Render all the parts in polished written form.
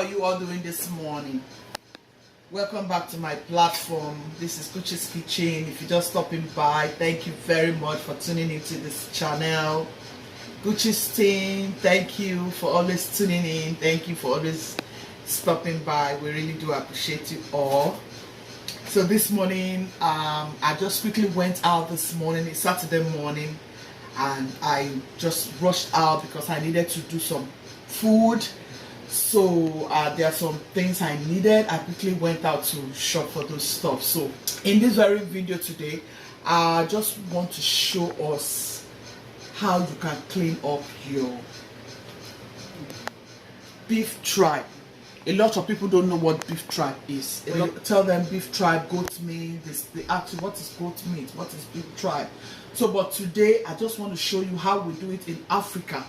you all doing this morning? Welcome back to my platform. This is GUCHIES Kitchen. If you're just stopping by, thank you very much for tuning into this channel. GUCHIES team, thank you for always tuning in. Thank you for always stopping by. We really do appreciate you all. So this morning, I just quickly went out this morning. It's Saturday morning, and I just rushed out because I needed to do some food. So there are some things I needed. I quickly went out to shop for those stuff. So in this very video today, I just want to show us how you can clean up your beef tripe. A lot of people don't know what beef tripe is. When you tell them beef tripe, goat meat, they ask you what is goat meat, what is beef tripe. So but today I just want to show you how we do it in Africa.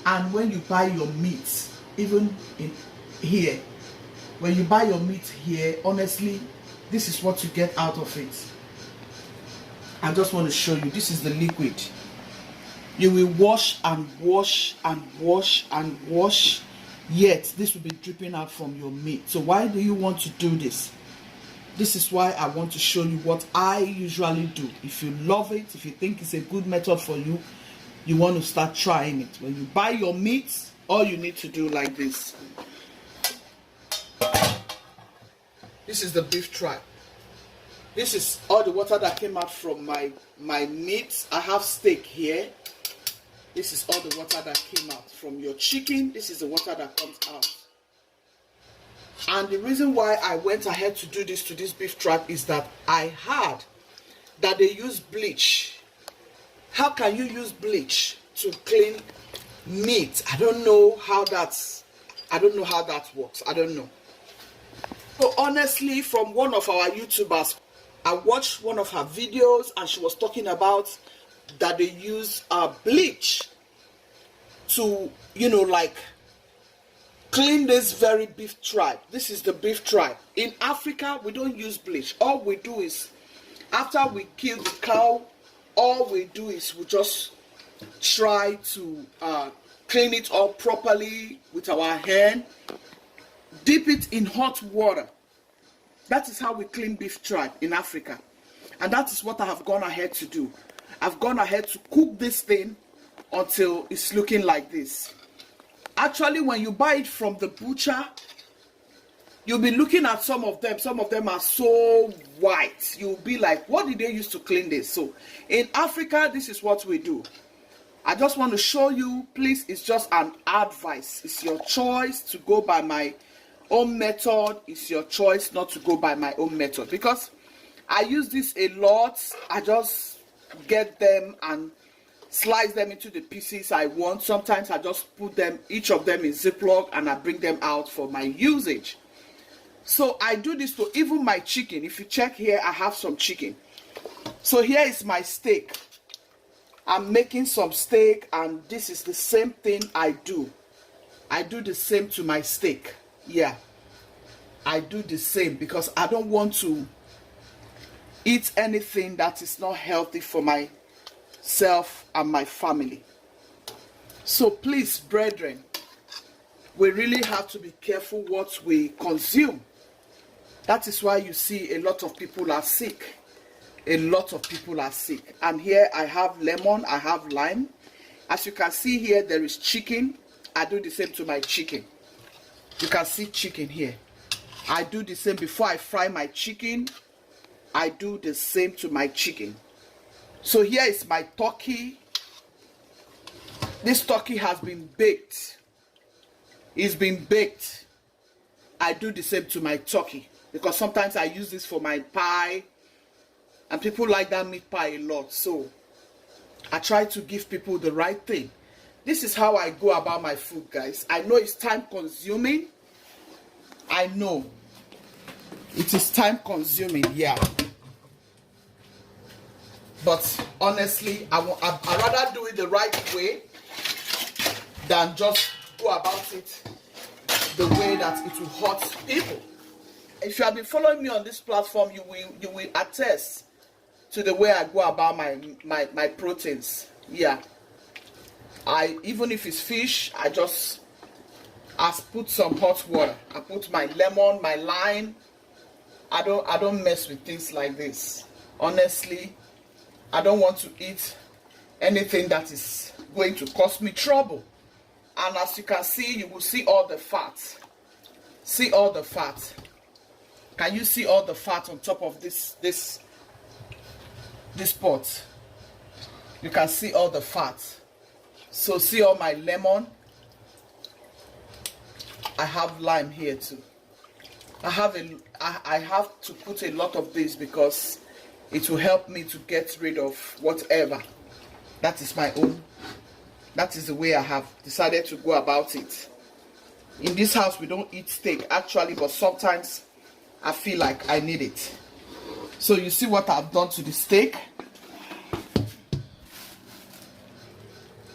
And when you buy your meat, even in here, when you buy your meat here, honestly, this is what you get out of it. I just want to show you. This is the liquid. You will wash and wash and wash and wash, yet this will be dripping out from your meat. So why do you want to do this? This is why I want to show you what I usually do. If you love it, if you think it's a good method for you, you want to start trying it. When you buy your meat, all you need to do like this. This is the beef tripe. This is all the water that came out from my meat. I have steak here. This is all the water that came out from your chicken. This is the water that comes out. And the reason why I went ahead to do this to this beef tripe is that I heard that they use bleach. How can you use bleach to clean meat? I don't know how that works. I don't know. So honestly, from one of our YouTubers, I watched one of her videos and she was talking about that they use bleach to, like clean this very beef tripe. This is the beef tripe. In Africa, we don't use bleach. All we do is, after we kill the cow, all we do is we just try to clean it up properly with our hand, dip it in hot water. That is how we clean beef tripe in Africa, and that is what I have gone ahead to do. I've gone ahead to cook this thing until it's looking like this. Actually, when you buy it from the butcher, you'll be looking at some of them are so white. You'll be like, what did they use to clean this? So in Africa, this is what we do. I just want to show you, please, it's just an advice. It's your choice to go by my own method. It's your choice not to go by my own method, because I use this a lot. I just get them and slice them into the pieces I want. Sometimes I just put them, each of them in Ziploc, and I bring them out for my usage. So I do this to even my chicken. If you check here, I have some chicken. So here is my steak. I'm making some steak, and this is the same thing I do. I do the same to my steak. Yeah, I do the same because I don't want to eat anything that is not healthy for myself and my family. So please, brethren, we really have to be careful what we consume. That is why you see a lot of people are sick. A lot of people are sick. And here I have lemon, I have lime. As you can see here, there is chicken. I do the same to my chicken. You can see chicken here. I do the same before I fry my chicken. I do the same to my chicken. So here is my turkey. This turkey has been baked. It's been baked. I do the same to my turkey, because sometimes I use this for my pie, and people like that meat pie a lot. So I try to give people the right thing. This is how I go about my food, guys. I know it's time consuming. I know it is time consuming, yeah. But honestly, I'd rather do it the right way than just go about it the way that it will hurt people. If you have been following me on this platform, you will attest to the way I go about my proteins. Yeah, even if it's fish, I I put some hot water. I put my lemon, my lime. I don't mess with things like this. Honestly, I don't want to eat anything that is going to cause me trouble. And as you can see, you will see all the fat. See all the fat. Can you see all the fat on top of this pot? You can see all the fat. So see all my lemon. I have lime here too. I have to put a lot of this because it will help me to get rid of whatever. That is my own. That is the way I have decided to go about it. In this house we don't eat steak actually, but sometimes I feel like I need it. So you see what I've done to the steak.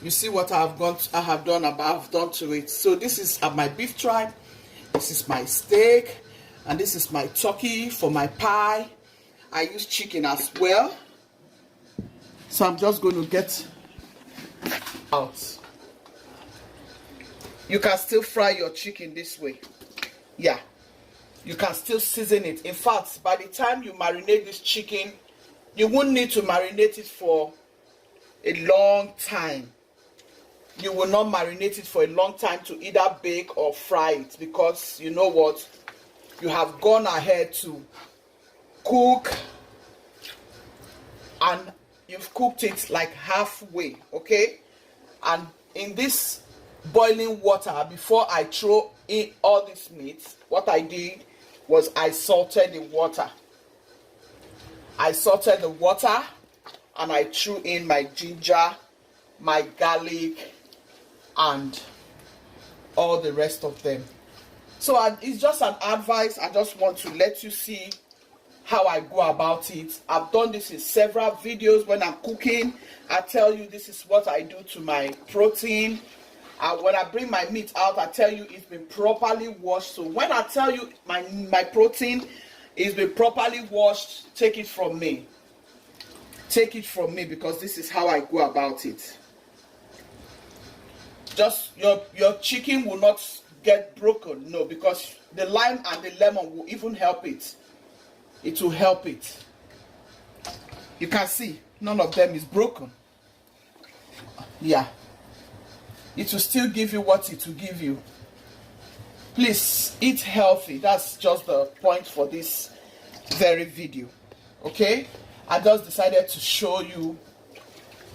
You see what I have done to it. So this is my beef tripe. This is my steak, and this is my turkey for my pie. I use chicken as well. So I'm just going to get out. You can still fry your chicken this way. Yeah. You can still season it. In fact, by the time you marinate this chicken, you won't need to marinate it for a long time. You will not marinate it for a long time to either bake or fry it, because you know what? You have gone ahead to cook and you've cooked it like halfway, okay? And in this boiling water, before I throw in all this meat, what I did was I salted the water. I salted the water and I threw in my ginger, my garlic, and all the rest of them. So it's just an advice. I just want to let you see how I go about it. I've done this in several videos. When I'm cooking, I tell you this is what I do to my protein. When I bring my meat out, I tell you it's been properly washed. So when I tell you my protein is been properly washed, take it from me. Take it from me, because this is how I go about it. Just your chicken will not get broken, no, because the lime and the lemon will even help it. It will help it. You can see none of them is broken. Yeah. It will still give you what it will give you. Please eat healthy. That's just the point for this very video. Okay? I just decided to show you.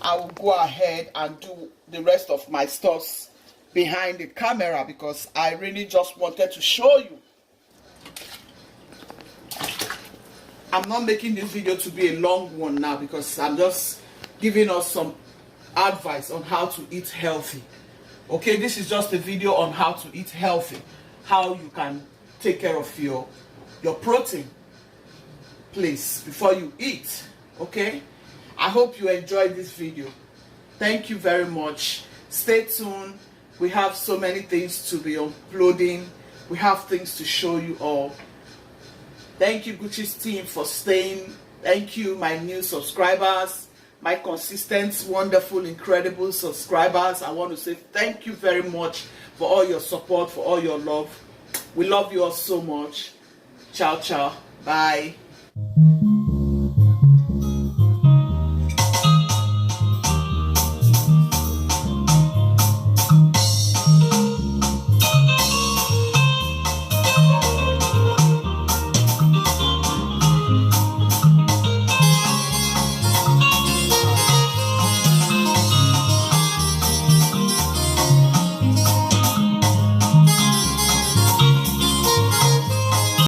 I will go ahead and do the rest of my stuff behind the camera, because I really just wanted to show you. I'm not making this video to be a long one now, because I'm just giving us some advice on how to eat healthy. Okay, this is just a video on how to eat healthy, how you can take care of your protein, please, before you eat. Okay, I hope you enjoyed this video. Thank you very much. Stay tuned. We have so many things to be uploading. We have things to show you all. Thank you, Gucci's team, for staying. Thank you, my new subscribers, my consistent, wonderful, incredible subscribers. I want to say thank you very much for all your support, for all your love. We love you all so much. Ciao, ciao. Bye.